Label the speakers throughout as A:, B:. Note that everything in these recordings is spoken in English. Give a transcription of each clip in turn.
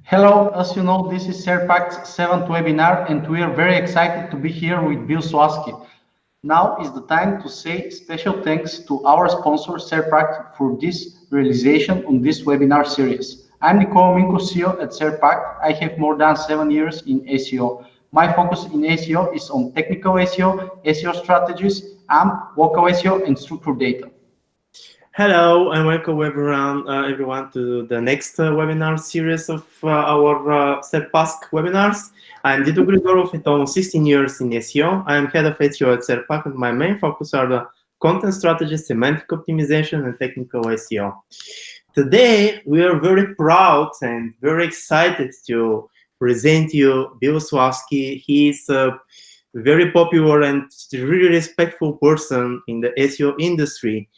A: Hello, as you know, this is Serpact's seventh webinar, and we are very excited to be here with Bill Slawski. Now is the time to say special thanks to our sponsor, Serpact, for this realization on this webinar series. I'm Nicole Minko, CEO at Serpact. I have more than 7 years in SEO. My focus in SEO is on technical SEO, SEO strategies, AMP, local SEO, and structured data.
B: Hello and welcome everyone to the next webinar series of our Serpask webinars. I'm Dito Grigorov with almost 16 years in SEO. I am head of SEO at Serpac, and my main focus are the content strategy, semantic optimization, and technical SEO. Today, we are very proud and very excited to present you Bill Slawski. He is a very popular and really respectful person in the SEO industry.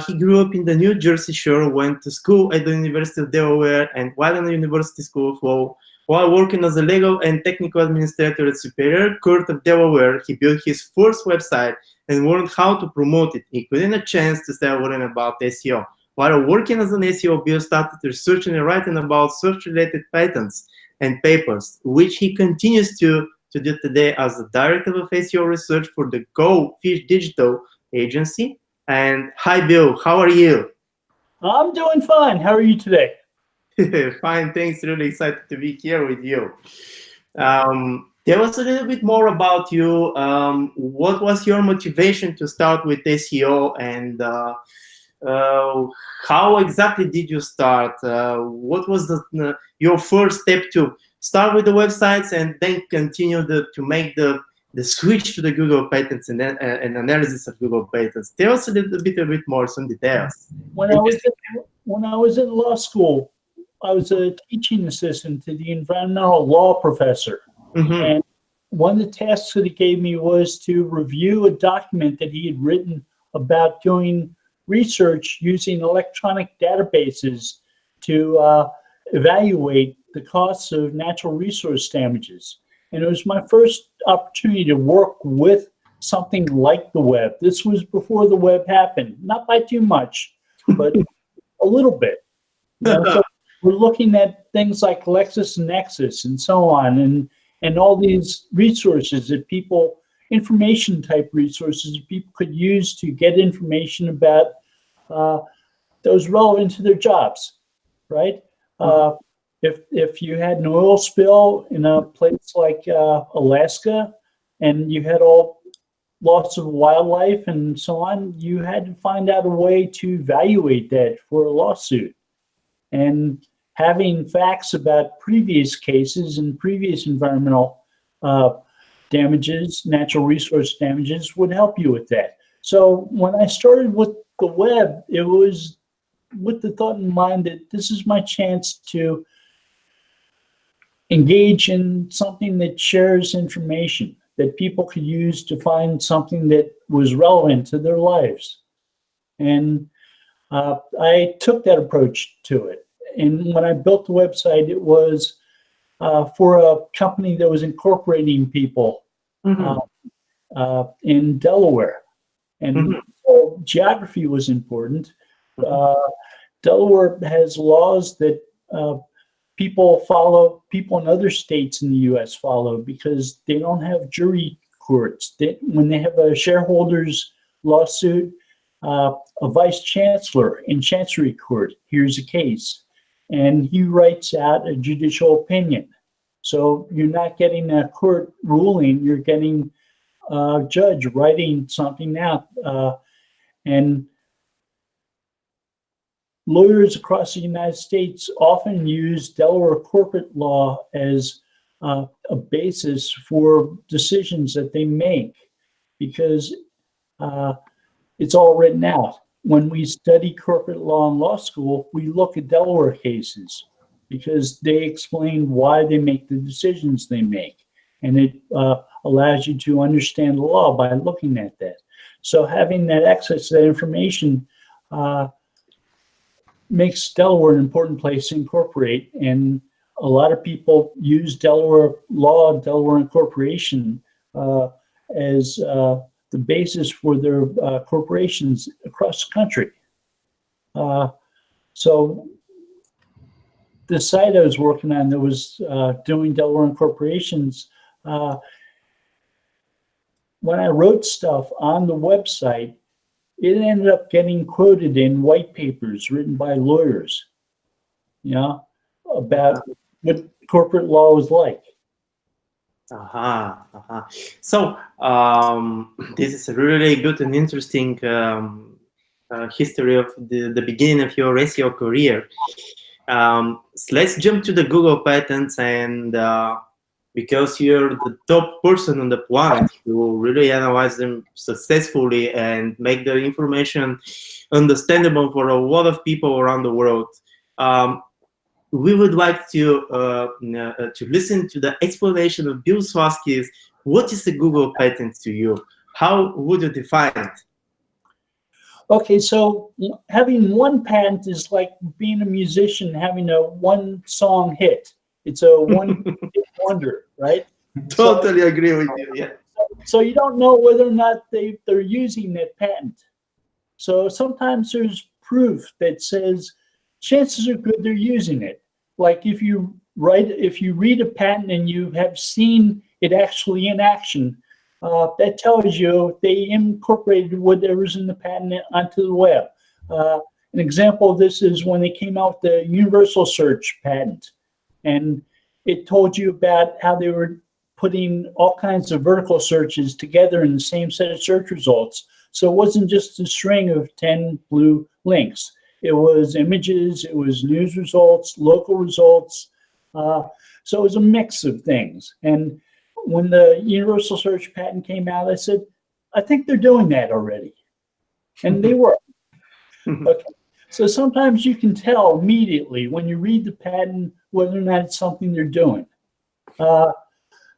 B: He grew up in the New Jersey Shore, went to school at the University of Delaware, and while in the University School of Law, while working as a legal and technical administrator at Superior Court of Delaware, he built his first website and learned how to promote it, including a chance to start learning about SEO. While working as an SEO, Bill started researching and writing about search-related patents and papers, which he continues to do today as the director of SEO research for the Go Fish Digital agency. And hi, Bill. How are you?
C: I'm doing fine. How are you today?
B: Fine, thanks. Really excited to be here with you. Tell us a little bit more about you. What was your motivation to start with SEO, and how exactly did you start? What was your first step to start with the websites and then continue to make the switch to the Google patents and then an analysis of Google patents? Tell us a little bit more, some details.
C: When I was in law school, I was a teaching assistant to the environmental law professor. And one of the tasks that he gave me was to review a document that he had written about doing research using electronic databases to evaluate the costs of natural resource damages. And it was my first opportunity to work with something like the web. This was before the web happened, not by too much, but a little bit. So we're looking at things like LexisNexis and so on, and all these resources that people, information type resources that people could use to get information about those relevant to their jobs, right? If you had an oil spill in a place like Alaska, and you had all loss of wildlife and so on, you had to find out a way to evaluate that for a lawsuit. And having facts about previous cases and previous environmental damages, natural resource damages, would help you with that. So when I started with the web, it was with the thought in mind that this is my chance to engage in something that shares information that people could use to find something that was relevant to their lives. And I took that approach to it. And when I built the website, it was for a company that was incorporating people in Delaware. And so geography was important. Delaware has laws that people in other states in the U.S. follow, because they don't have jury courts. When they have a shareholders lawsuit, a vice chancellor in chancery court hears a case, and he writes out a judicial opinion. So you're not getting a court ruling, you're getting a judge writing something out. And lawyers across the United States often use Delaware corporate law as a basis for decisions that they make, because it's all written out. When we study corporate law in law school, we look at Delaware cases because they explain why they make the decisions they make. And it allows you to understand the law by looking at that. So having that access to that information makes Delaware an important place to incorporate. And a lot of people use Delaware law, Delaware incorporation as the basis for their corporations across the country. So the site I was working on that was doing Delaware incorporations, when I wrote stuff on the website, it ended up getting quoted in white papers written by lawyers, about what corporate law was like.
B: So this is a really good and interesting history of the beginning of your SEO career. So let's jump to the Google patents, and because you're the top person on the planet who really analyze them successfully and make the information understandable for a lot of people around the world, we would like to listen to the explanation of Bill Slawski's what is a Google patent to you? How would you define it?
C: Okay, so having one patent is like being a musician having a one song hit. It's a one hit wonder, right?
B: Totally agree with you. Yeah.
C: So you don't know whether or not they're using that patent. So sometimes there's proof that says chances are good they're using it. Like if you read a patent and you have seen it actually in action, that tells you they incorporated whatever's in the patent onto the web. An example of this is when they came out with the universal search patent, and it told you about how they were putting all kinds of vertical searches together in the same set of search results. So it wasn't just a string of 10 blue links. It was images, it was news results, local results. So it was a mix of things. And when the universal search patent came out, I said, I think they're doing that already. And they were. Okay. So sometimes you can tell immediately when you read the patent whether or not it's something they're doing.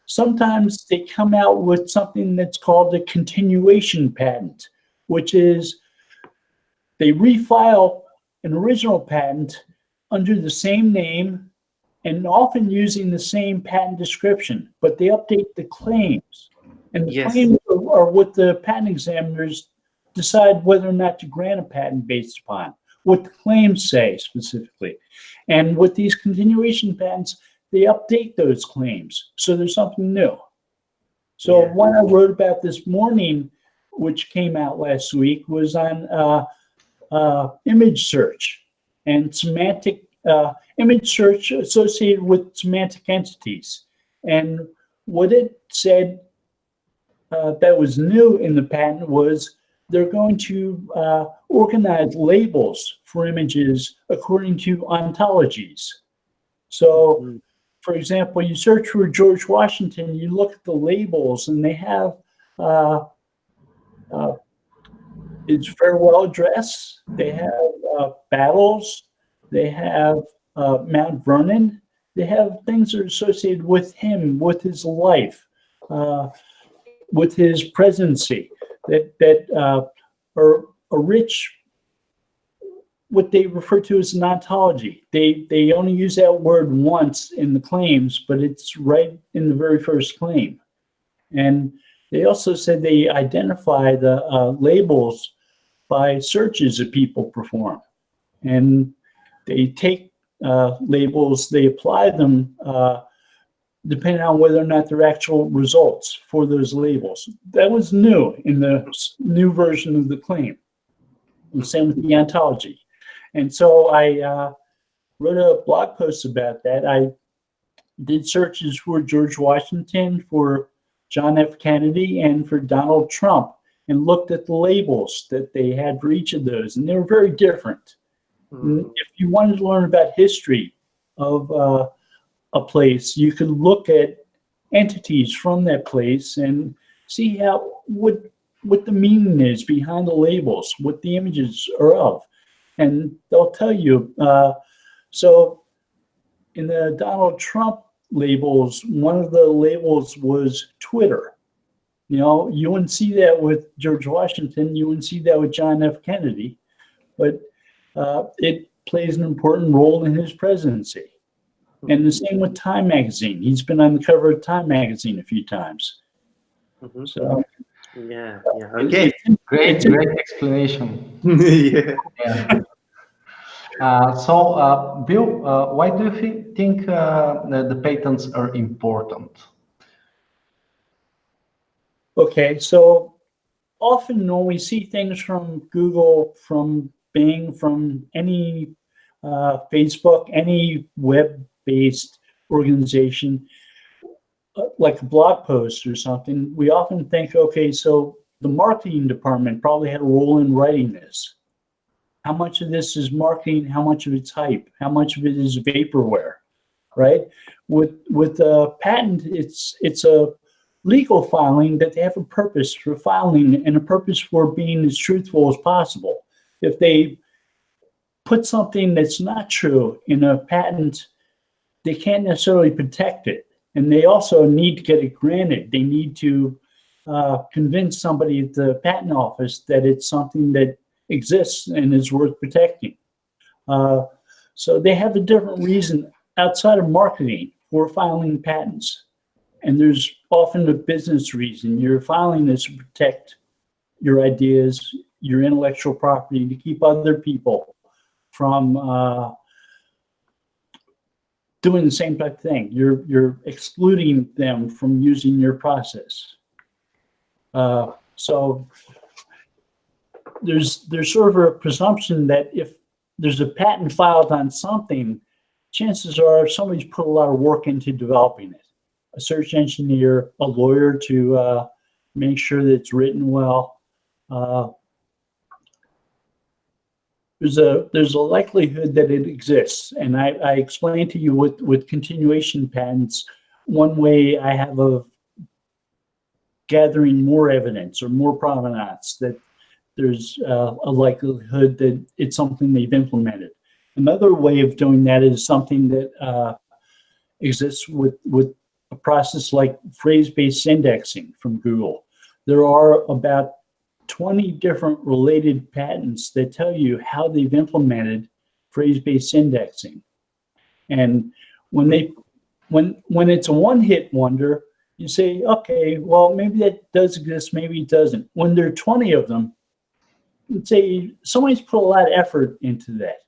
C: Sometimes they come out with something that's called a continuation patent, which is they refile an original patent under the same name and often using the same patent description, but they update the claims. And the claims are what the patent examiners decide whether or not to grant a patent based upon, what the claims say specifically. And with these continuation patents, they update those claims. So there's something new. So what I wrote about this morning, which came out last week, was on image search and semantic image search associated with semantic entities. And what it said that was new in the patent was they're going to organize labels for images according to ontologies. So, for example, you search for George Washington, you look at the labels, and they have his farewell address, they have battles, they have Mount Vernon, they have things that are associated with him, with his life, with his presidency, that are a rich, what they refer to as an ontology. They only use that word once in the claims, but it's right in the very first claim. And they also said they identify the labels by searches that people perform. And they take labels, they apply them depending on whether or not they're actual results for those labels. That was new in the new version of the claim. And same with the ontology. And so I wrote a blog post about that. I did searches for George Washington, for John F. Kennedy, and for Donald Trump, and looked at the labels that they had for each of those, and they were very different. If you wanted to learn about history of a place, you could look at entities from that place and see what the meaning is behind the labels, what the images are of. And they'll tell you. So in the Donald Trump labels, one of the labels was Twitter. You know, you wouldn't see that with George Washington. You wouldn't see that with John F. Kennedy. But it plays an important role in his presidency. And the same with Time Magazine. He's been on the cover of Time Magazine a few times. So,
B: okay.
A: Great explanation.
B: Yeah.
A: Bill, why do you think the patents are important?
C: Okay, so often when we see things from Google, from Bing, from any Facebook, any web-based organization, like a blog post or something, we often think, okay, so the marketing department probably had a role in writing this. How much of this is marketing? How much of it's hype? How much of it is vaporware, right? With a patent, it's a legal filing that they have a purpose for filing and a purpose for being as truthful as possible. If they put something that's not true in a patent, they can't necessarily protect it. And they also need to get it granted. They need to convince somebody at the patent office that it's something that exists and is worth protecting. So they have a different reason outside of marketing for filing patents. And there's often a business reason. You're filing this to protect your ideas, your intellectual property, to keep other people from doing the same type of thing. You're excluding them from using your process. So there's sort of a presumption that if there's a patent filed on something, chances are somebody's put a lot of work into developing it. A search engineer, a lawyer to make sure that it's written well. There's a likelihood that it exists, and I explained to you with continuation patents, one way I have of gathering more evidence or more provenance that there's a likelihood that it's something they've implemented. Another way of doing that is something that exists with a process like phrase-based indexing from Google. There are about 20 different related patents that tell you how they've implemented phrase-based indexing. And when it's a one-hit wonder, you say, okay, well, maybe that does exist, maybe it doesn't. When there are 20 of them, let's say somebody's put a lot of effort into that.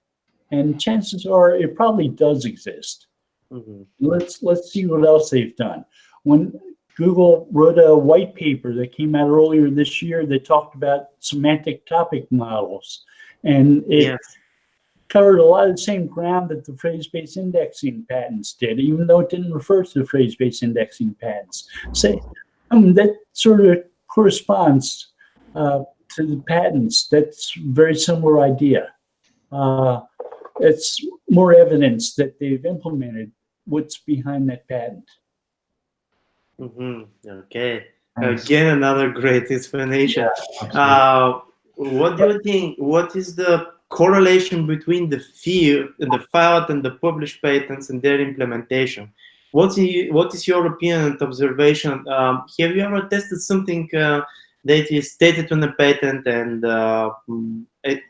C: And chances are it probably does exist. Mm-hmm. Let's see what else they've done. When Google wrote a white paper that came out earlier this year that talked about semantic topic models, and it covered a lot of the same ground that the phrase-based indexing patents did, even though it didn't refer to the phrase-based indexing patents. That sort of corresponds to the patents. That's a very similar idea. It's more evidence that they've implemented what's behind that patent.
B: Mm-hmm. Okay. Again, another great explanation. What do you think? What is the correlation between the filed and the published patents and their implementation? What is your opinion and observation? Have you ever tested something that is stated on the patent, and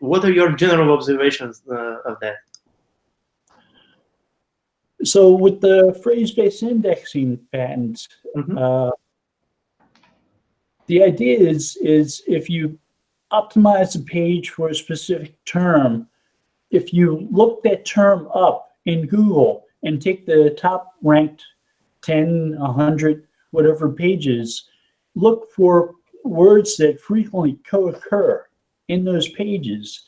B: what are your general observations of that?
C: So with the phrase-based indexing patents, mm-hmm. The idea is if you optimize a page for a specific term, if you look that term up in Google and take the top ranked 10, 100, whatever pages, look for words that frequently co-occur in those pages,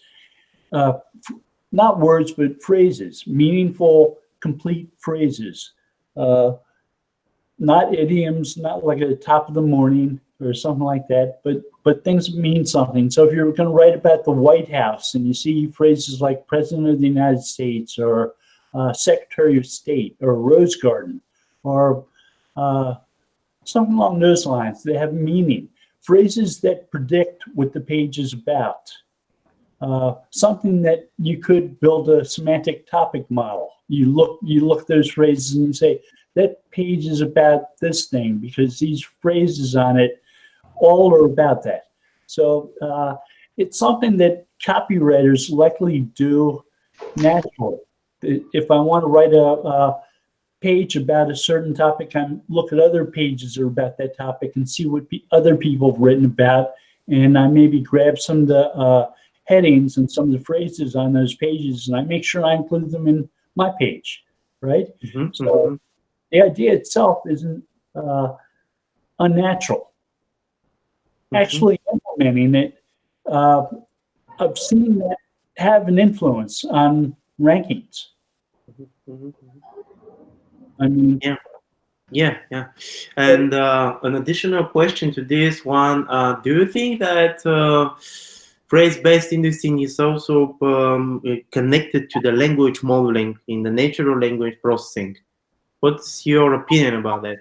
C: not words, but phrases, meaningful, complete phrases, not idioms, not like at the top of the morning or something like that, but things that mean something. So if you're going to write about the White House and you see phrases like President of the United States or Secretary of State or Rose Garden or something along those lines, they have meaning. Phrases that predict what the page is about. Something that you could build a semantic topic model. You look those phrases and you say, that page is about this thing because these phrases on it all are about that. So it's something that copywriters likely do naturally. If I want to write a page about a certain topic, I look at other pages that are about that topic and see what other people have written about, and I maybe grab some of the headings and some of the phrases on those pages, and I make sure I include them in my page, right? So the idea itself isn't unnatural. Actually implementing it, I've seen that have an influence on rankings. I mean,
B: yeah. And an additional question to this one: do you think that phrase-based indexing is also connected to the language modeling in the natural language processing? What's your opinion about that?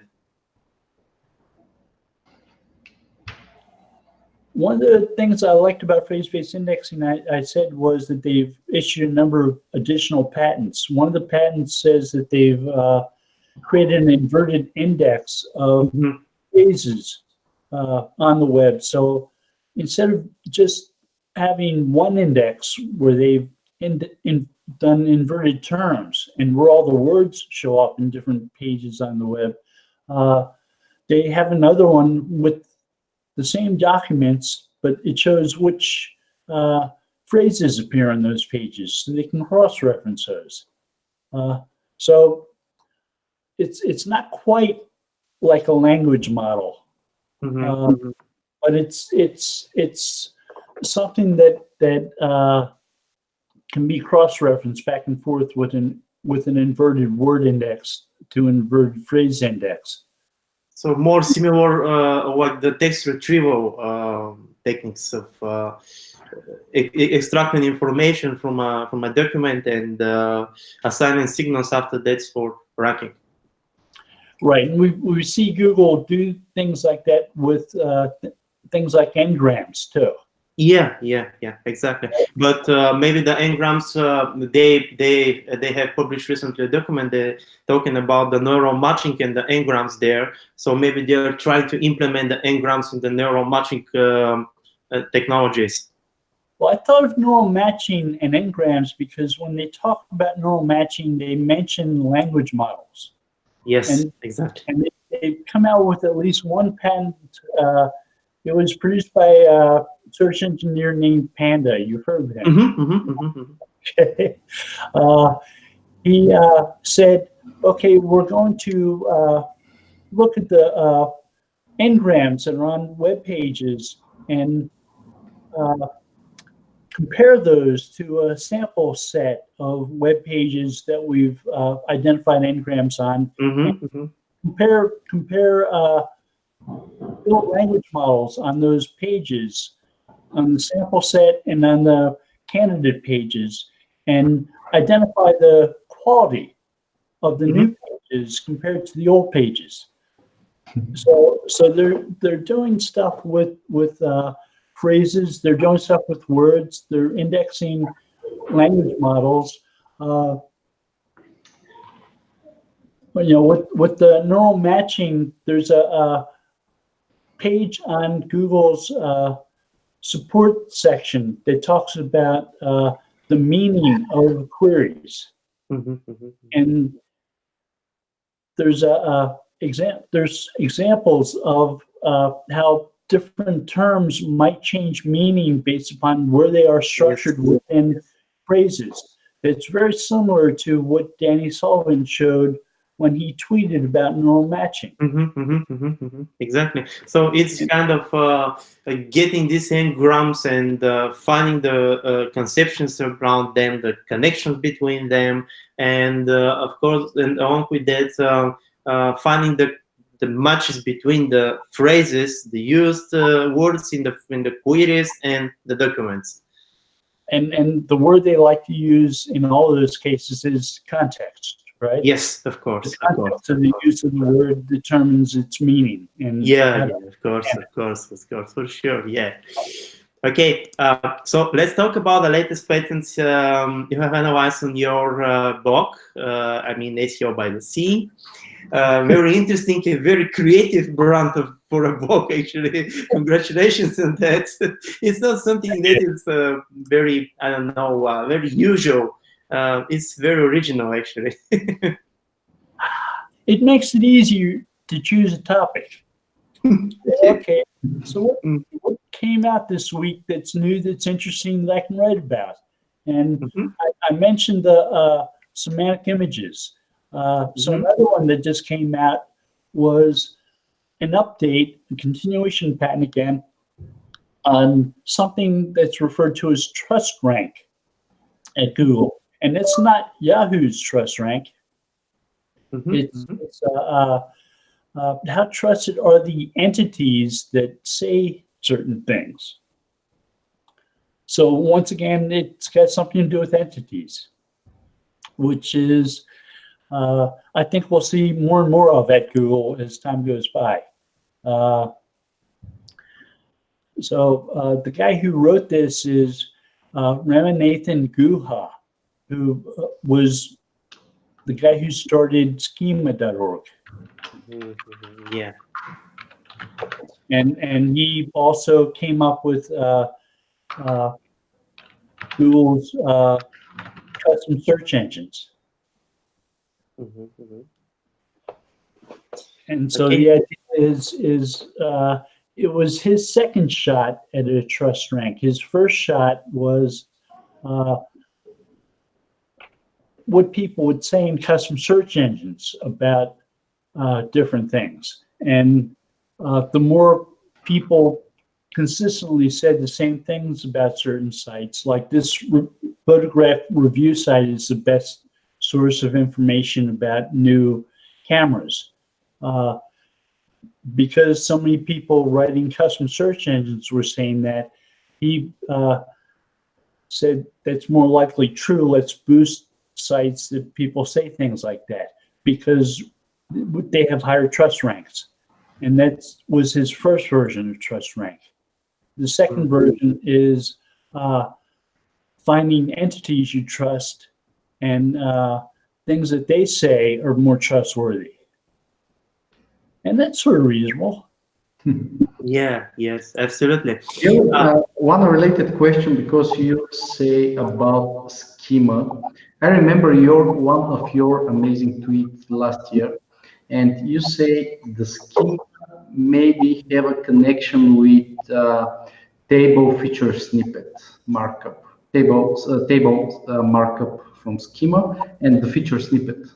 C: one of the things I liked about phrase-based indexing, I said, was that they've issued a number of additional patents. One of the patents says that they've created an inverted index of phrases on the web. So instead of just having one index where they've done inverted terms and where all the words show up in different pages on the web, they have another one with the same documents, but it shows which phrases appear on those pages, so they can cross-reference those. So it's not quite like a language model, but it's something that can be cross-referenced back and forth with an inverted word index to inverted phrase index.
B: So more similar like the text retrieval techniques of extracting information from a document and assigning signals after that for ranking.
C: Right, and we see Google do things like that with things like n-grams too.
B: Yeah, exactly. But maybe the n-grams, they have published recently a document talking about the neural matching and the n-grams there. So maybe they're trying to implement the n-grams in the neural matching technologies.
C: Well, I thought of neural matching and n-grams because when they talk about neural matching, they mention language models.
B: Yes, exactly.
C: And they've come out with at least one patent. It was produced by a search engineer named Panda. You've heard of him. Okay. He said, okay, we're going to look at the n-grams that are on web pages and compare those to a sample set of web pages that we've identified n-grams on. Compare built language models on those pages, on the sample set and on the candidate pages, and identify the quality of the new pages compared to the old pages. So they're doing stuff with phrases. They're doing stuff with words. They're indexing language models. With the neural matching, there's a page on Google's support section that talks about the meaning of queries. And there's there's examples of how different terms might change meaning based upon where they are structured within phrases. It's very similar to what Danny Sullivan showed when he tweeted about neural matching.
B: Exactly. So it's kind of getting these n-grams and finding the conceptions around them, the connections between them, and of course, and along with that, finding the matches between the phrases, the used words in the queries and the documents.
C: And the word they like to use in all of those cases is context. Right?
B: Yes, of course.
C: The context of the use of the word determines its meaning. And
B: of course, for sure. Yeah. Okay. So let's talk about the latest patents you have analyzed on your blog. I mean, SEO by the Sea. Very interesting and very creative brand for a blog. Actually, congratulations on that. It's not something that is very, I don't know, very usual. It's very original, actually.
C: It makes it easier to choose a topic. Okay, so came out this week that's new, that's interesting, that I can write about. And I mentioned the Semantic Images. So another one that just came out was an update, a continuation patent again, on something that's referred to as trust rank at Google. And it's not Yahoo's trust rank. It's how trusted are the entities that say certain things. So once again, it's got something to do with entities, which is, I think we'll see more and more of at Google as time goes by. So the guy who wrote this is Ramanathan Guha, who was the guy who started schema.org.
B: Yeah.
C: And he also came up with Google's custom search engines. And so the idea is it was his second shot at a trust rank. His first shot was what people would say in custom search engines about different things. And the more people consistently said the same things about certain sites, like this photograph review site is the best source of information about new cameras. Because so many people writing custom search engines were saying that, he said that's more likely true. Let's boost sites that people say things like that because they have higher trust ranks. And that was his first version of trust rank. The second version is finding entities you trust and things that they say are more trustworthy. And that's sort of reasonable.
B: Yeah, yes, absolutely.
A: One related question, because you say about schema. I remember one of your amazing tweets last year, and you say the schema maybe have a connection with table feature snippet markup, table markup from schema, and the feature snippet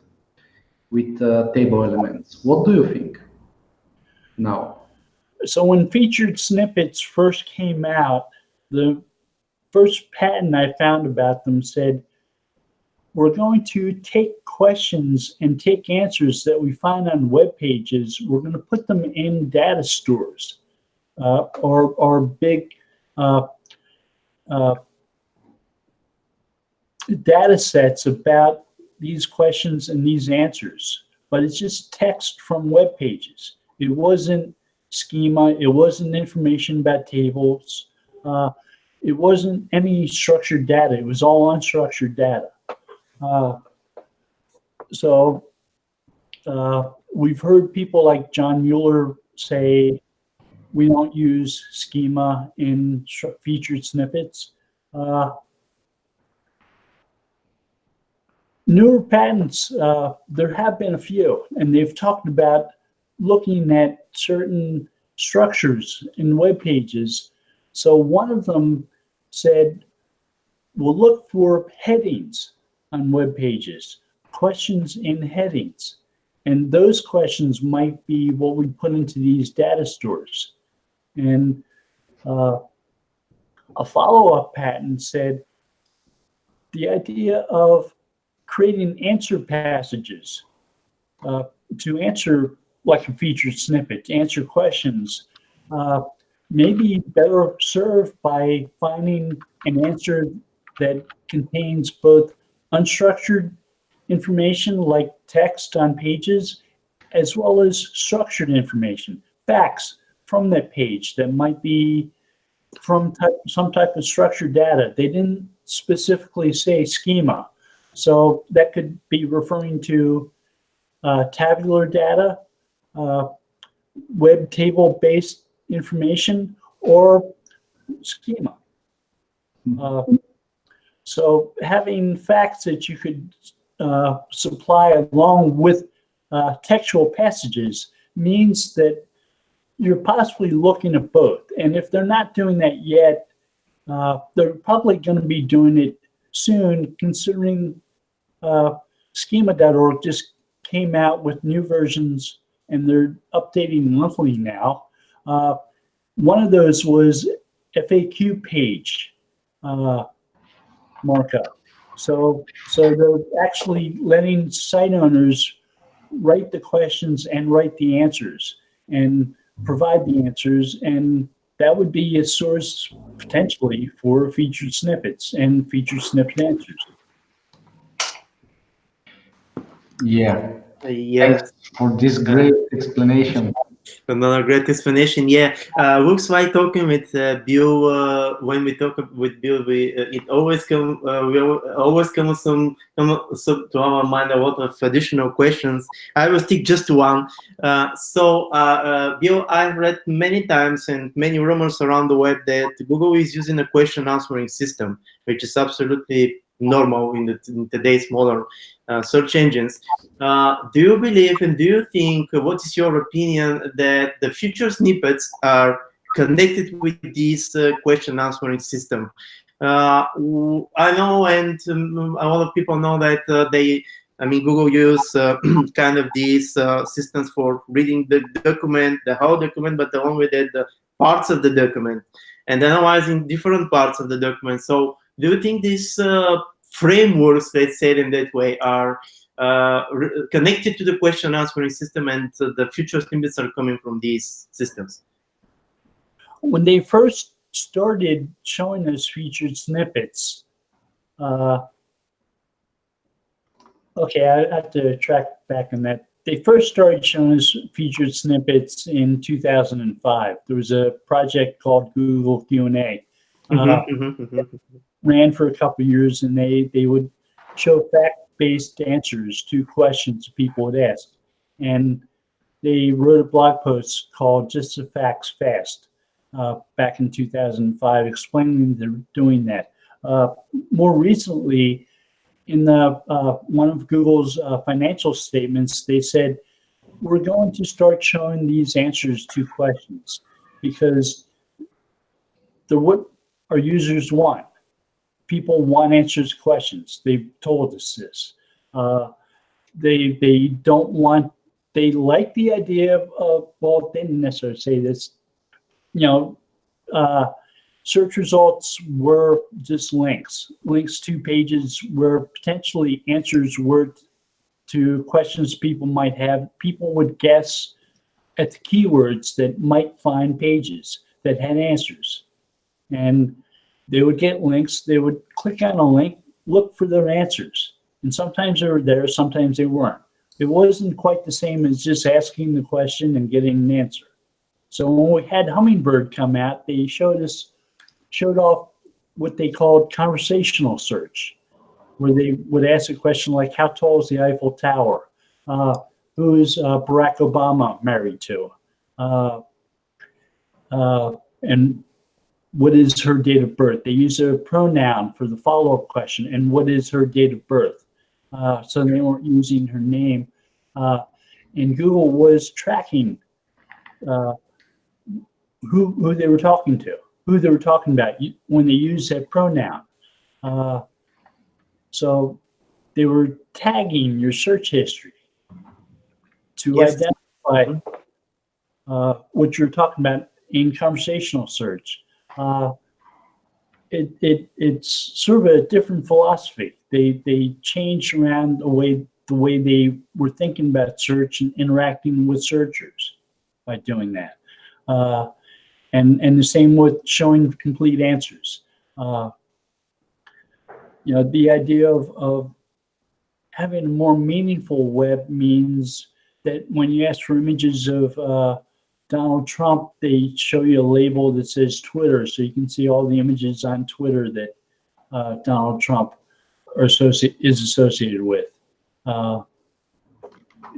A: with table elements. What do you think now?
C: So when featured snippets first came out, the first patent I found about them said, we're going to take questions and take answers that we find on web pages. We're going to put them in data stores or big data sets about these questions and these answers. But it's just text from web pages. It wasn't schema. It wasn't information about tables. It wasn't any structured data. It was all unstructured data. So we've heard people like John Mueller say we don't use schema in featured snippets. Newer patents, there have been a few, and they've talked about looking at certain structures in web pages. So one of them said, we'll look for headings on web pages, questions in headings. And those questions might be what we put into these data stores. And a follow-up patent said the idea of creating answer passages to answer, like a featured snippet, to answer questions, may be better served by finding an answer that contains both unstructured information like text on pages, as well as structured information, facts from that page that might be from some type of structured data. They didn't specifically say schema. So that could be referring to tabular data, web table-based information, or schema. So having facts that you could supply along with textual passages means that you're possibly looking at both. And if they're not doing that yet, they're probably going to be doing it soon, considering schema.org just came out with new versions and they're updating monthly now. One of those was FAQ page markup. So they're actually letting site owners write the questions and write the answers and provide the answers, and that would be a source potentially for featured snippets and featured snippet answers.
A: Yeah.
B: Yes.
A: Thanks for this great explanation.
B: Another great explanation. Yeah, looks like talking with Bill. When we talk with Bill, it always come some to our mind a lot of additional questions. I will stick just to one. Bill, I've read many times and many rumors around the web that Google is using a question answering system, which is absolutely normal in today's modern search engines. Do you believe and do you think, what is your opinion, that the future snippets are connected with this question answering system? I know, and a lot of people know that Google use kind of these systems for reading the document, the whole document, but along with it, the parts of the document and analyzing different parts of the document. So do you think these frameworks, let's say it in that way, are connected to the question answering system, and the future snippets are coming from these systems?
C: When they first started showing us featured snippets, okay, I have to track back on that. They first started showing us featured snippets in 2005. There was a project called Google Q&A. Ran for a couple of years, and they would show fact-based answers to questions people would ask. And they wrote a blog post called Just the Facts Fast back in 2005, explaining they're doing that. More recently, in one of Google's financial statements, they said, we're going to start showing these answers to questions because they're what our users want. People want answers to questions. They've told us this. They don't want, they like the idea of, well, they didn't necessarily say this, search results were just links to pages where potentially answers were to questions people might have. People would guess at the keywords that might find pages that had answers. And they would get links, they would click on a link, look for their answers. And sometimes they were there, sometimes they weren't. It wasn't quite the same as just asking the question and getting an answer. So when we had Hummingbird come out, they showed off what they called conversational search, where they would ask a question like, how tall is the Eiffel Tower? Who is Barack Obama married to? And what is her date of birth? They use a pronoun for the follow-up question, and what is her date of birth? So they weren't using her name. And Google was tracking who they were talking to, who they were talking about when they used that pronoun. So they were tagging your search history to identify what you're talking about in conversational search. It's sort of a different philosophy. They changed around the way they were thinking about search and interacting with searchers by doing that. And the same with showing complete answers. The idea of having a more meaningful web means that when you ask for images of Donald Trump, they show you a label that says Twitter, so you can see all the images on Twitter that Donald Trump is associated with.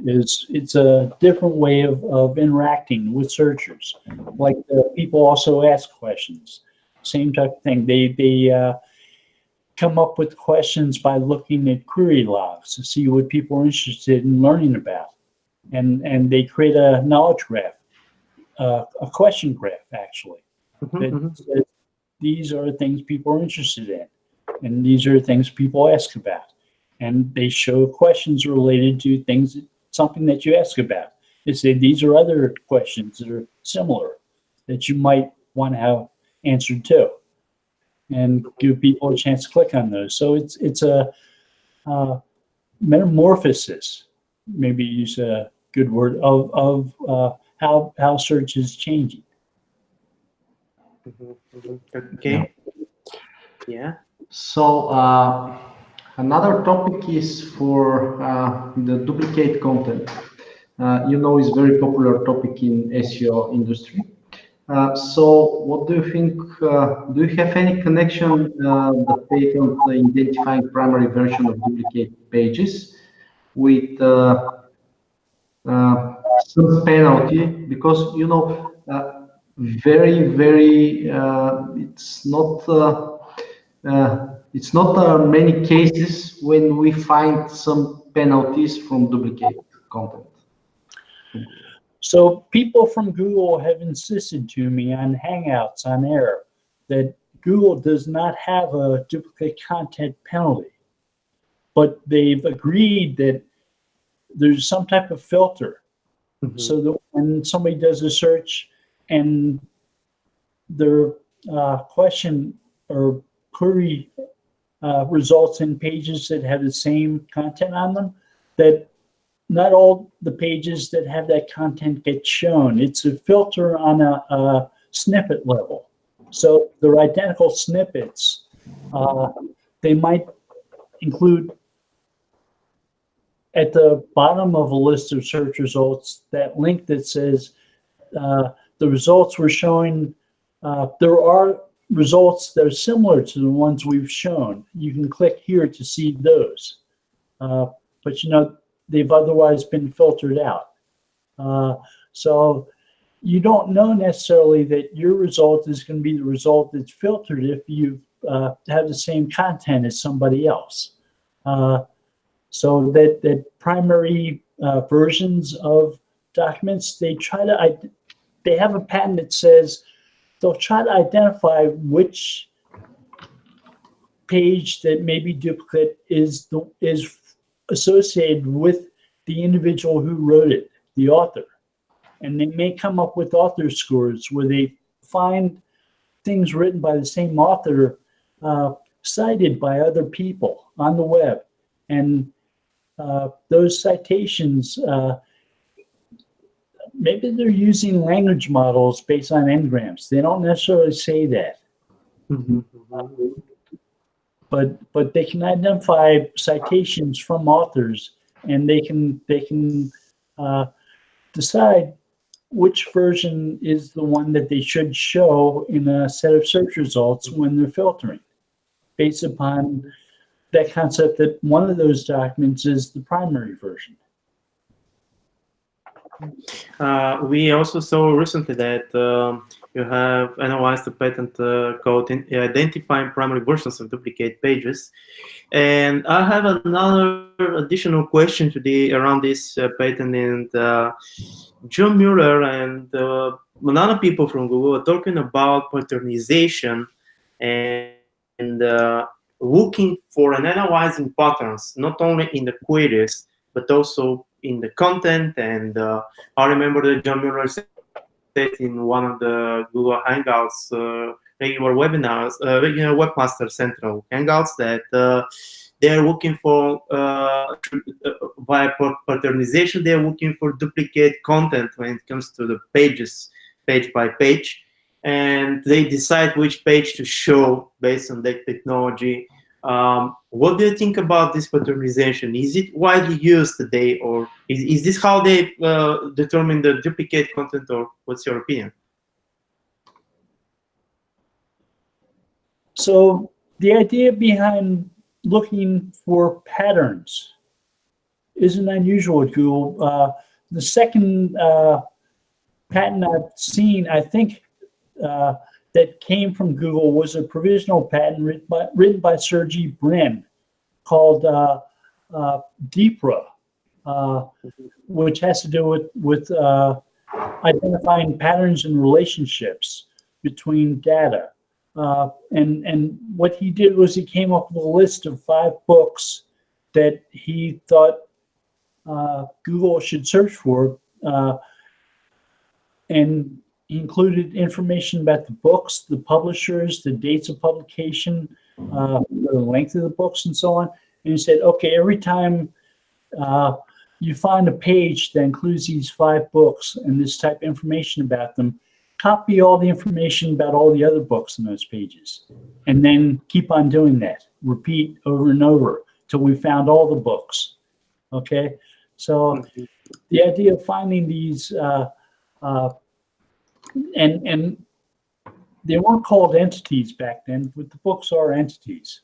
C: It's a different way of interacting with searchers. Like people also ask questions, same type of thing. They come up with questions by looking at query logs to see what people are interested in learning about, and they create a knowledge graph a question graph, actually. That
B: Mhm.
C: says these are things people are interested in, and these are things people ask about. And they show questions related to things, something that you ask about. They say these are other questions that are similar that you might want to have answered too, and give people a chance to click on those. So it's a metamorphosis, maybe use a good word, of how search is changing.
B: Mhm. Mhm. Okay. Yeah.
A: So another topic is for the duplicate content. It's very popular topic in SEO industry. So what do you think? Do you have any connection the patent identifying primary version of duplicate pages with some penalty? Because very it's not many cases when we find some penalties from duplicate content.
C: So people from Google have insisted to me on Hangouts on air that Google does not have a duplicate content penalty, but they've agreed that there's some type of filter.
B: Mhm.
C: So that when somebody does a search and their question or query results in pages that have the same content on them, that not all the pages that have that content get shown. It's a filter on a snippet level. So they're identical snippets. They might include at the bottom of a list of search results that link that says the results we're showing. There are results that are similar to the ones we've shown. You can click here to see those. But they've otherwise been filtered out. So you don't know necessarily that your result is going to be the result that's filtered if you have the same content as somebody else. So that primary versions of documents, they have a patent that says they'll try to identify which page that may be duplicate is associated with the individual who wrote it, the author. And they may come up with author scores where they find things written by the same author cited by other people on the web. And those citations, maybe they're using language models based on n-grams. They don't necessarily say that.
B: Mhm. Mhm.
C: But they can identify citations from authors, and they can decide which version is the one that they should show in a set of search results when they're filtering, based upon that concept that one of those documents is the primary version.
B: We also saw recently that you have analyzed the patent code in identifying primary versions of duplicate pages. And I have another additional question today around this patent. And John Mueller and another people from Google are talking about patternization and looking for and analyzing patterns, not only in the queries, but also in the content. And I remember that John Mueller said in one of the Google Hangouts regular webinars, regular Webmaster Central Hangouts, that they're looking for via patternization. They're looking for duplicate content when it comes to the pages, page by page, and they decide which page to show based on that technology. What do you think about this patternization? Is it widely used today, or is this how they determine the duplicate content, or what's your opinion?
C: So the idea behind looking for patterns isn't unusual at Google. The second patent I've seen, I think, that came from Google was a provisional patent written by Sergey Brin called DEPRA, which has to do with identifying patterns and relationships between data. And what he did was he came up with a list of 5 books that he thought Google should search for, and he included information about the books, the publishers, the dates of publication, the length of the books, and so on. And he said, okay, every time you find a page that includes these 5 books and this type of information about them, copy all the information about all the other books in those pages, and then keep on doing that. Repeat over and over till we found all the books. Okay, so the idea of finding these, and they weren't called entities back then, but the books are entities,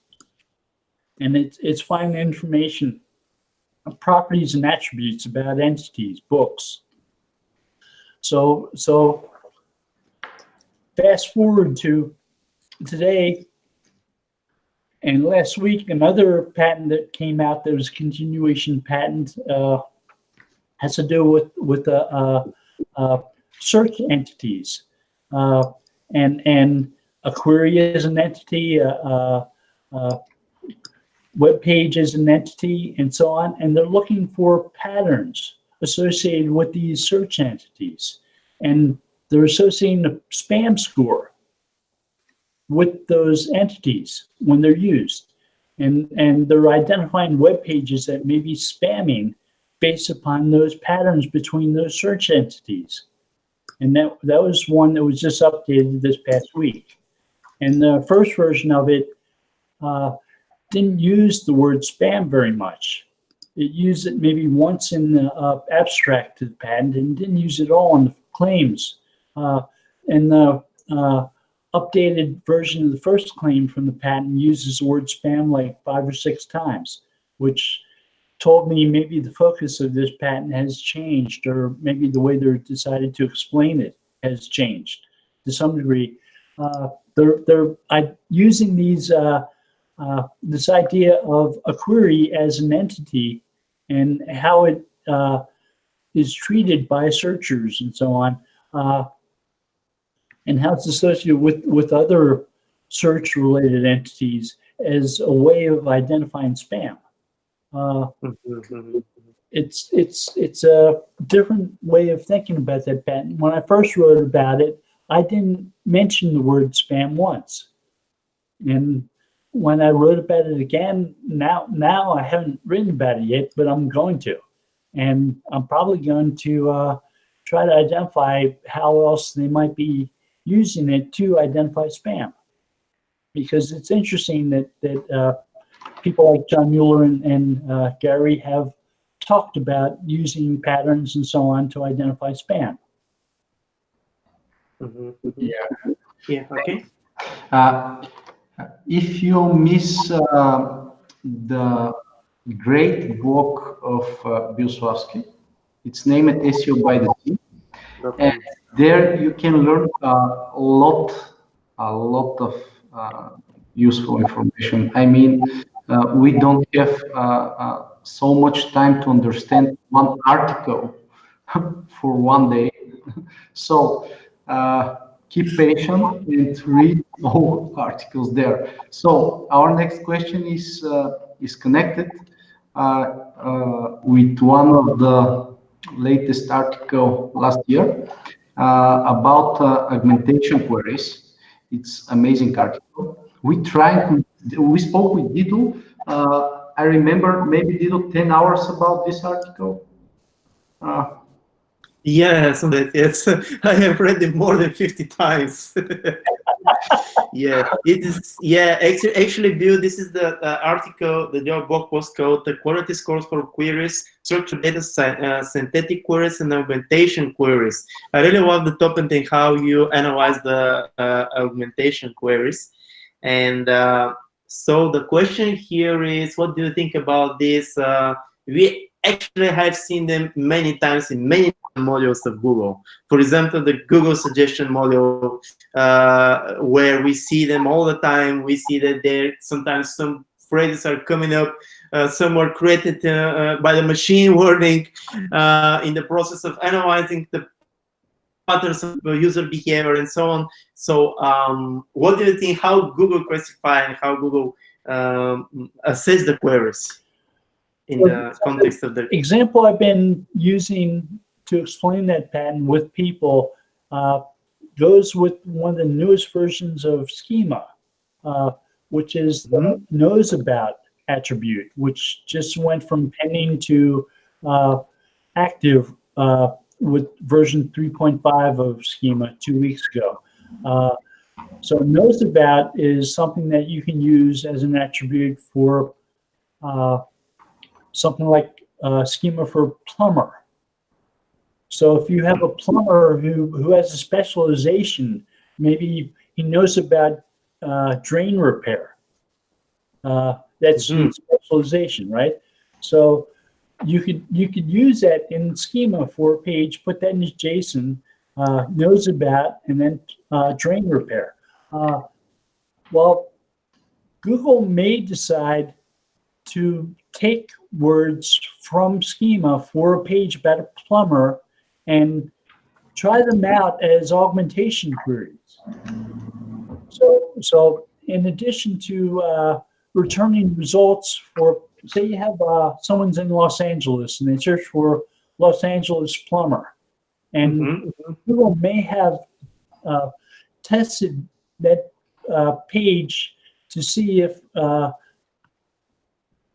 C: and it's finding information, properties and attributes about entities, books. So fast forward to today, and last week, another patent that came out, there was a continuation patent, has to do with search entities, and a query is an entity, web page is an entity, and so on. And they're looking for patterns associated with these search entities, and they're associating a spam score with those entities when they're used, and they're identifying web pages that may be spamming based upon those patterns between those search entities. And that was one that was just updated this past week. And the first version of it didn't use the word spam very much. It used it maybe once in the abstract to the patent, and didn't use it all in the claims. And the updated version of the first claim from the patent uses the word spam like 5 or 6 times, which told me maybe the focus of this patent has changed, or maybe the way they're decided to explain it has changed to some degree. They're using these this idea of a query as an entity and how it is treated by searchers and so on, and how it's associated with other search-related entities as a way of identifying spam. It's a different way of thinking about that patent. When I first wrote about it, I didn't mention the word spam once. And when I wrote about it again, now I haven't written about it yet, but I'm going to. And I'm probably going to try to identify how else they might be using it to identify spam. Because it's interesting that people like John Mueller and Gary have talked about using patterns and so on to identify spam.
B: Yeah, okay.
A: If you miss the great book of Bill Slawski, it's named SEO by the Sea, and there you can learn a lot of useful information. I mean, we don't have so much time to understand one article for one day. So keep patient and read all articles there. So our next question is connected with one of the latest article last year about augmentation queries. It's amazing article. We spoke with Dido. I remember maybe Dido 10 hours about this article.
B: Yes, yes. I have read it more than 50 times. Yeah, it is. Yeah, actually, Bill, this is the article. The job book was called "The Quality Scores for Queries: Structured Data, Synthetic Queries, and Augmentation Queries." I really love the topic and how you analyze the augmentation queries. And so the question here is, what do you think about this? We actually have seen them many times in many modules of Google. For example, the Google suggestion module, where we see them all the time. We see that there sometimes some phrases are coming up. Some are created by the machine learning in the process of analyzing the patterns of user behavior and so on. So what do you think, how Google classify and how Google assess the queries in the context of the
C: example I've been using to explain that pattern with people goes with one of the newest versions of Schema, which is the knows about attribute, which just went from pending to active with version 3.5 of Schema 2 weeks ago. So knows about is something that you can use as an attribute for something like Schema for plumber. So if you have a plumber who has a specialization, maybe he knows about drain repair. That's his specialization, right? So you could use that in Schema for a page, put that in JSON, knows about, and then drain repair. Well, Google may decide to take words from Schema for a page about a plumber and try them out as augmentation queries. So in addition to returning results for, say you have someone's in Los Angeles and they search for Los Angeles plumber, and Google may have tested that page to see if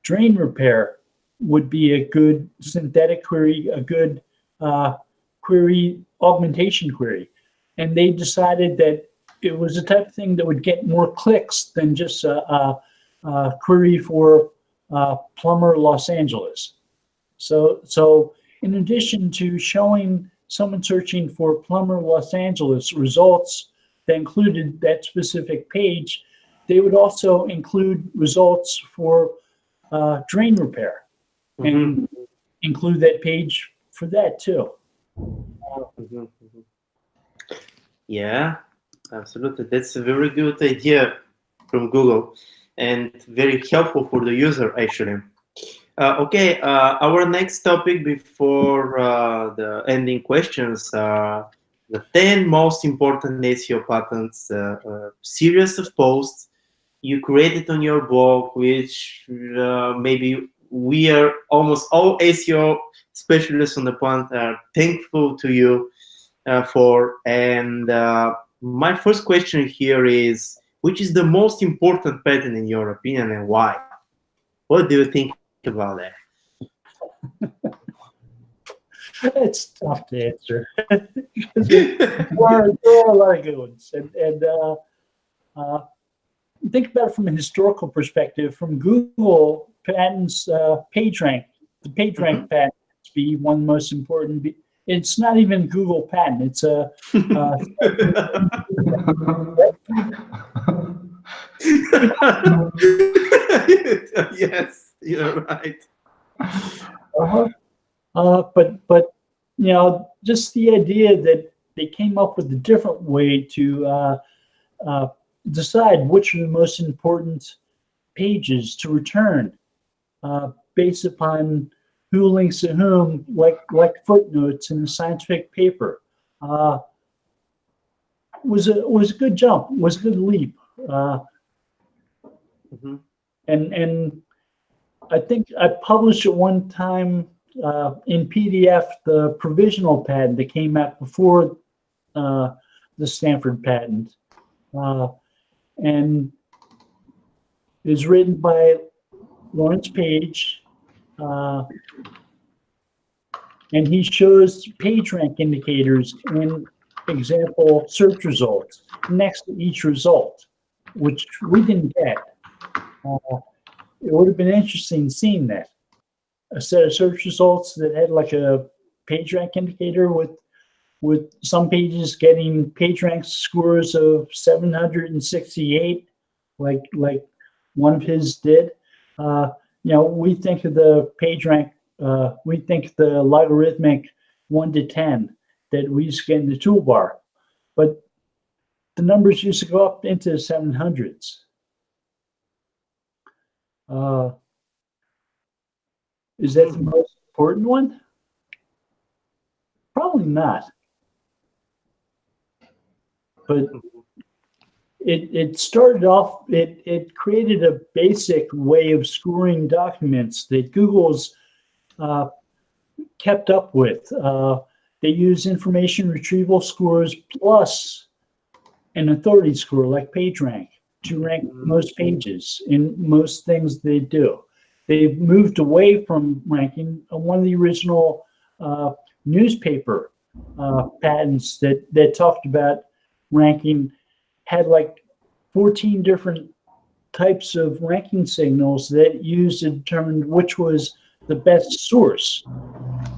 C: drain repair would be a good synthetic query, a good query augmentation query. And they decided that it was the type of thing that would get more clicks than just a query for plumber Los Angeles. So in addition to showing someone searching for plumber Los Angeles results that included that specific page, they would also include results for drain repair and include that page for that too.
B: Yeah, absolutely. That's a very good idea from Google and very helpful for the user, actually. Okay, our next topic before the ending questions are the 10 most important SEO patterns, series of posts you created on your blog, which maybe we are almost all SEO specialists on the planet are thankful to you for. And my first question here is, which is the most important pattern in your opinion and why? What do you think about that?
C: It's tough to answer. there are a lot of good ones. And think about it from a historical perspective. From Google patents, PageRank, the PageRank patent to be one of the most important. It's not even Google patent. It's a
B: yes, you're right.
C: But you know, just the idea that they came up with a different way to decide which are the most important pages to return based upon who links to whom, like footnotes in a scientific paper, was a good jump, was a good leap, and I think I published at one time in PDF the provisional patent that came out before the Stanford patent, and it was written by Lawrence Page, and he shows PageRank indicators in example search results next to each result, which we didn't get. It would have been interesting seeing that. A set of search results that had like a PageRank indicator with some pages getting PageRank scores of 768, like one of his did. You know, we think of the PageRank, we think the logarithmic 1 to 10 that we used to get in the toolbar, but the numbers used to go up into the 700s. Is that the most important one? Probably not. but it started off, it created a basic way of scoring documents that Google's kept up with. They use information retrieval scores plus an authority score like PageRank to rank most pages in most things they do. They've moved away from ranking. One of the original newspaper patents that talked about ranking had like 14 different types of ranking signals that used to determine which was the best source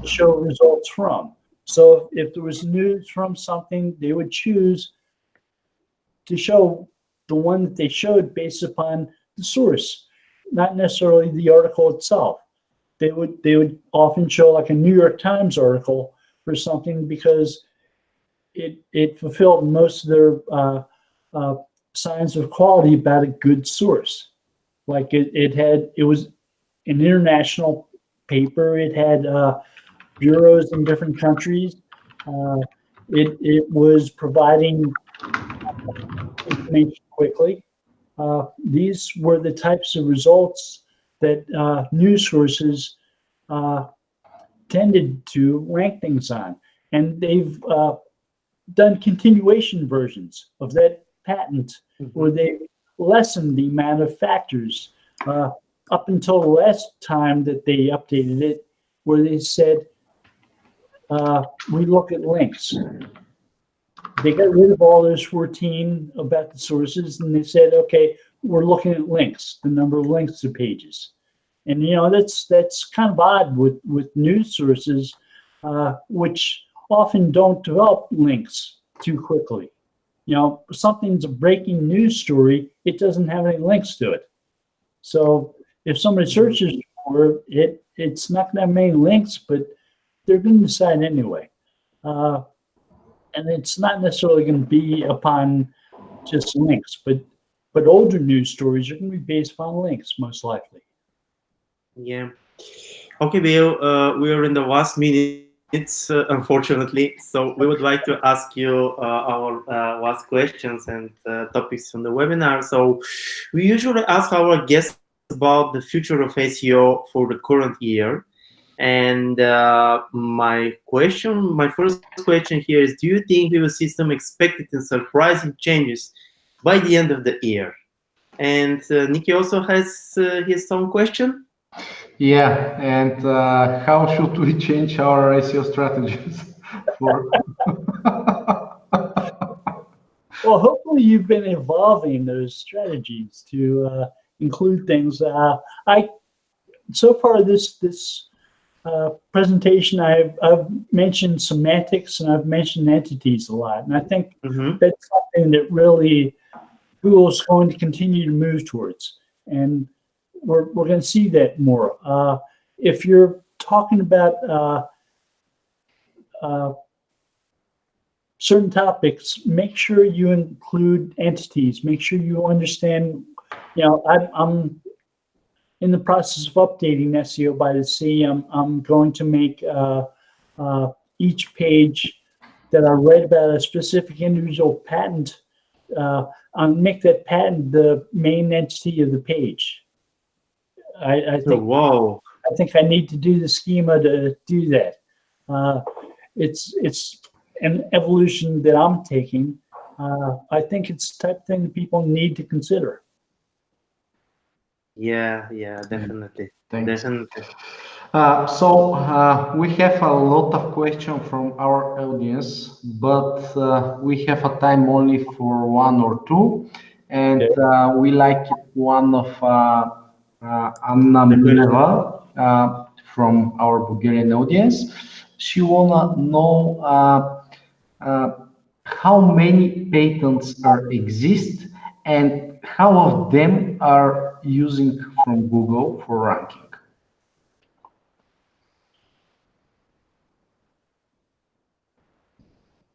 C: to show results from. So if there was news from something, they would choose to show the one that they showed based upon the source, not necessarily the article itself. They would often show like a New York Times article for something because it fulfilled most of their signs of quality about a good source. Like it was an international paper. It had bureaus in different countries. It was providing information quickly. These were the types of results that news sources tended to rank things on. And they've done continuation versions of that patent where they lessened the amount of factors up until the last time that they updated it, where they said, we look at links. They got rid of all those 14 about the sources, and they said, okay, we're looking at links, the number of links to pages. And, you know, that's kind of odd with news sources, which often don't develop links too quickly. You know, something's a breaking news story, it doesn't have any links to it. So if somebody searches for it, it's not going to have many links, but they're going to decide anyway. And it's not necessarily going to be upon just links, but older news stories are going to be based upon links, most likely.
B: Yeah. Okay, Bill, we are in the last minutes, unfortunately. So we would like to ask you our last questions and topics from the webinar. So we usually ask our guests about the future of SEO for the current year. And my first question here is, do you think we will see some expected and surprising changes by the end of the year? And Nikki also has his own question.
A: Yeah, and how should we change our SEO strategies?
C: Well, hopefully you've been evolving those strategies to include things. So far this presentation, I've mentioned semantics and I've mentioned entities a lot, and I think that's something that really Google's going to continue to move towards, and we're going to see that more. If you're talking about certain topics, make sure you include entities. Make sure you understand. You know, I'm in the process of updating SEO by the Sea. I'm going to make each page that I write about a specific individual patent, I'll make that patent the main entity of the page. I think.
B: Wow.
C: I think I need to do the schema to do that. It's an evolution that I'm taking. I think it's the type of thing that people need to consider.
B: Yeah, definitely. Definitely.
A: So we have a lot of questions from our audience, but we have a time only for one or two, and we like one of Anna Mileva from our Bulgarian audience. She wanna know how many patents exist and how of them are using from Google for ranking.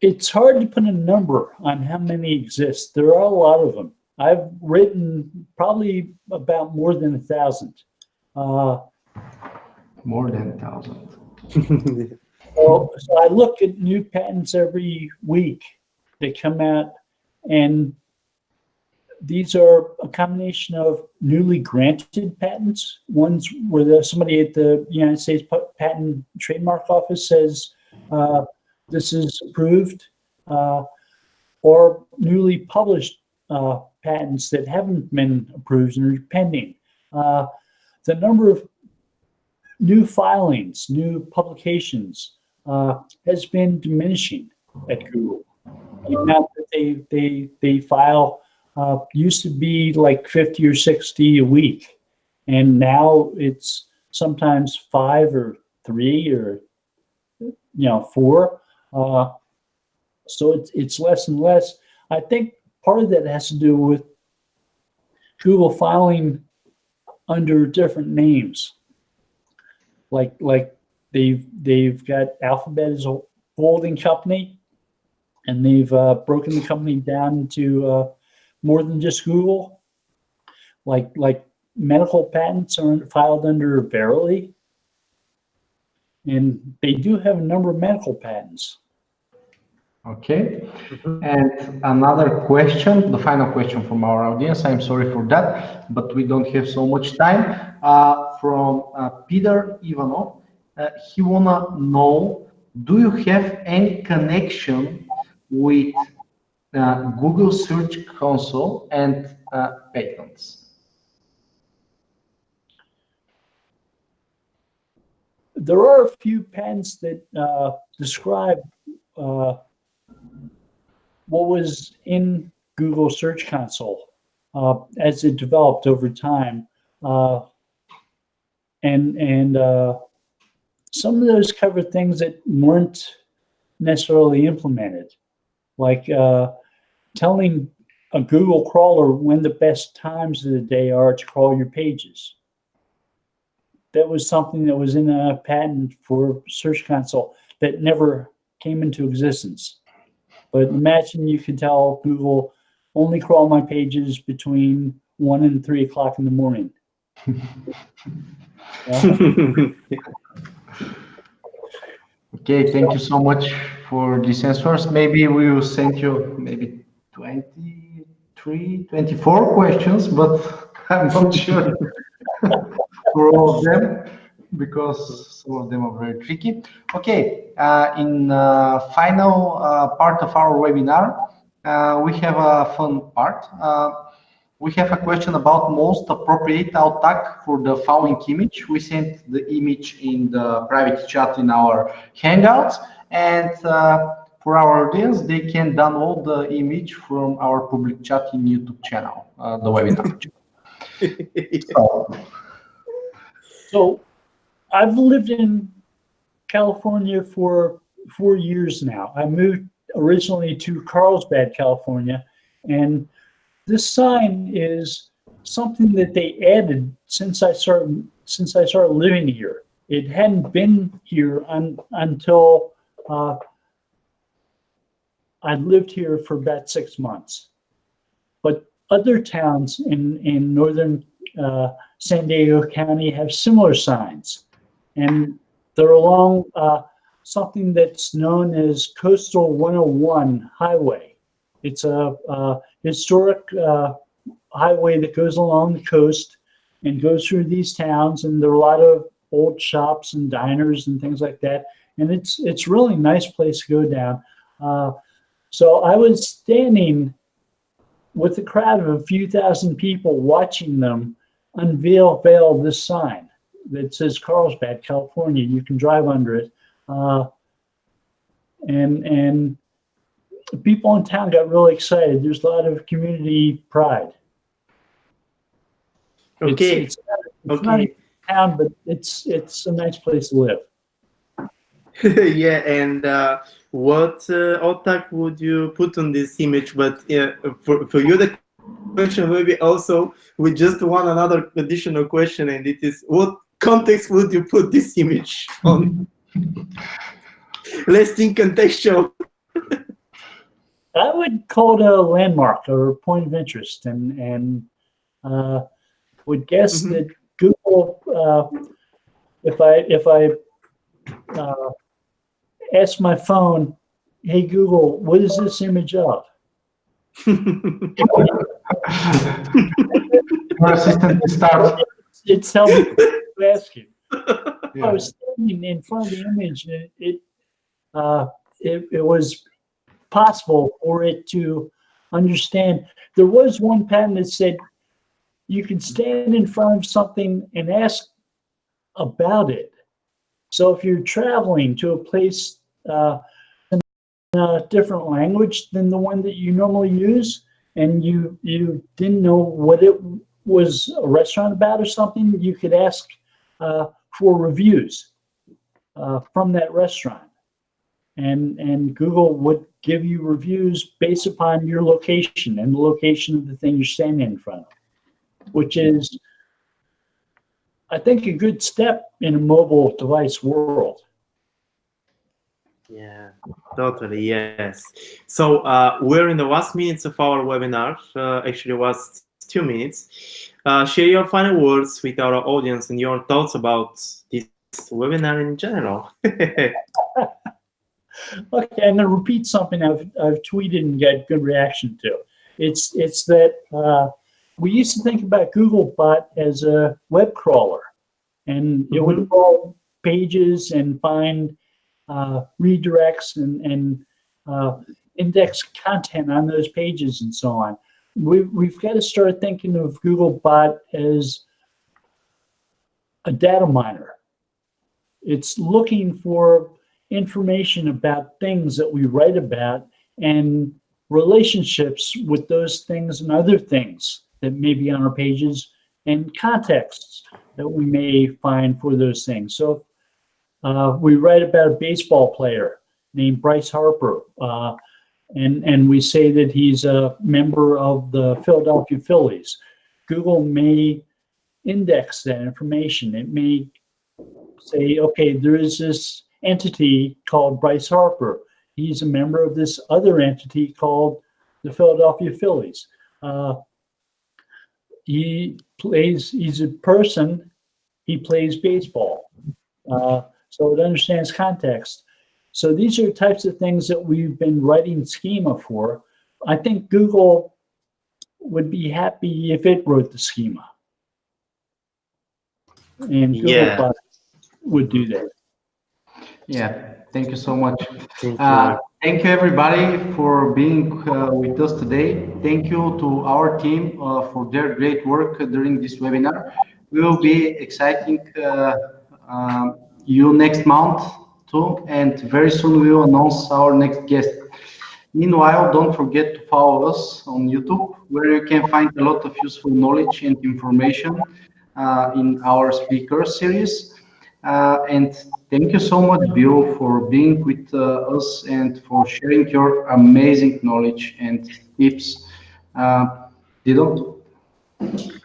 C: It's hard to put a number on how many exist. There are a lot of them. I've written probably about more than 1,000.
A: More than 1,000.
C: So I look at new patents every week. They come out. And these are a combination of newly granted patents, ones where somebody at the United States Patent and Trademark Office says this is approved, or newly published patents that haven't been approved and are pending. The number of new filings, new publications has been diminishing at Google. The amount that they file used to be like 50 or 60 a week, and now it's sometimes 5 or 3 or 4. So it's less and less. I think part of that has to do with Google filing under different names. Like they've got Alphabet as a holding company, and they've broken the company down into more than just Google. Like medical patents are filed under Verily, and they do have a number of medical patents.
A: Okay. And another question, the final question from our audience. I'm sorry for that, but we don't have so much time. From Peter Ivanov, he wanna know: do you have any connection with Google Search Console and patents?
C: There are a few patents that describe what was in Google Search Console as it developed over time, and some of those cover things that weren't necessarily implemented, like telling a Google crawler when the best times of the day are to crawl your pages. That was something that was in a patent for Search Console that never came into existence. But imagine you could tell Google, only crawl my pages between 1 and 3 o'clock in the morning.
A: Okay, thank you so much for these answers. Maybe we will send you maybe 23, 24 questions, but I'm not sure for all of them, because some of them are very tricky. Okay, in final part of our webinar, we have a fun part. We have a question about most appropriate alt tag for the following image. We sent the image in the private chat in our Hangouts, and for our audience, they can download the image from our public chat in YouTube channel, the webinar.
C: So I've lived in California for 4 years now. I moved originally to Carlsbad, California, and this sign is something that they added since I started living here. It hadn't been here until I lived here for about 6 months. But other towns in northern San Diego County have similar signs, and they're along something that's known as Coastal 101 Highway. It's a historic highway that goes along the coast and goes through these towns, and there are a lot of old shops and diners and things like that, and it's really a nice place to go down. So I was standing with a crowd of a few thousand people watching them unveil this sign that says Carlsbad, California. You can drive under it, and people in town got really excited. There's a lot of community pride.
B: Okay.
C: It's not a town, but it's a nice place to live.
B: Yeah, and what alt tag would you put on this image? But for you, the question will be also, we just want another additional question, and it is, what context would you put this image on? Let's think contextual.
C: I would call it a landmark or a point of interest, and would guess that Google, if I ask my phone, hey Google, what is this image of?
A: Your assistant will start.
C: It's helping to ask you.
A: Yeah.
C: I was standing in front of the image, and it was possible for it to understand. There was one patent that said you could stand in front of something and ask about it. So if you're traveling to a place in a different language than the one that you normally use, and you didn't know what it was a restaurant about or something, you could ask for reviews from that restaurant. And Google would give you reviews based upon your location and the location of the thing you're standing in front of, which is, I think, a good step in a mobile device world.
B: Yeah, totally, yes. So we're in the last minutes of our webinar. Actually, it was 2 minutes. Share your final words with our audience and your thoughts about this webinar in general.
C: Okay, I'm going to repeat something I've tweeted and got good reaction to. It's that we used to think about Googlebot as a web crawler, and it would crawl pages and find redirects and index content on those pages and so on. We've got to start thinking of Googlebot as a data miner. It's looking for information about things that we write about and relationships with those things and other things that may be on our pages and contexts that we may find for those things. So we write about a baseball player named Bryce Harper, and we say that he's a member of the Philadelphia Phillies. Google may index that information. It may say, okay, there is this entity called Bryce Harper. He's a member of this other entity called the Philadelphia Phillies. He's a person, he plays baseball. So it understands context. So these are types of things that we've been writing schema for. I think Google would be happy if it wrote the schema. And Google would do that.
A: Yeah, thank you so much.
B: Thank you.
A: Thank you everybody for being with us today. Thank you to our team for their great work during this webinar. We will be exciting you next month too, and very soon we will announce our next guest. Meanwhile, don't forget to follow us on YouTube, where you can find a lot of useful knowledge and information in our speaker series. And thank you so much, Bill, for being with us and for sharing your amazing knowledge and tips. Dido?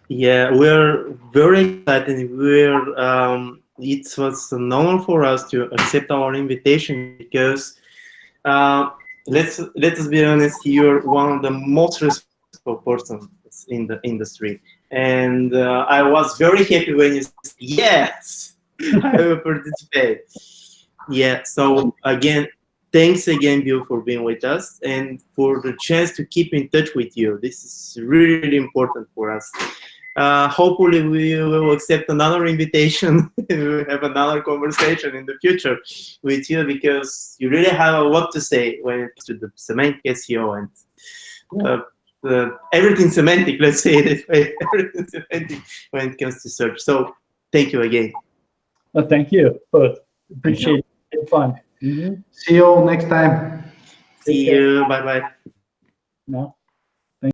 B: Yeah, we're very excited. It was an honor for us to accept our invitation because let us be honest, you're one of the most responsible persons in the industry, and I was very happy when you said yes, I will participate. Yeah. So again, thanks again, Bill, for being with us and for the chance to keep in touch with you. This is really important for us. Hopefully we will accept another invitation. We'll have another conversation in the future with you because you really have a lot to say when it comes to the semantic SEO and everything semantic, let's say it this way, everything semantic when it comes to search. So thank you again.
C: Well, thank you both. Appreciate it. It's fun.
A: See you next time.
B: See you. Bye-bye.
C: No.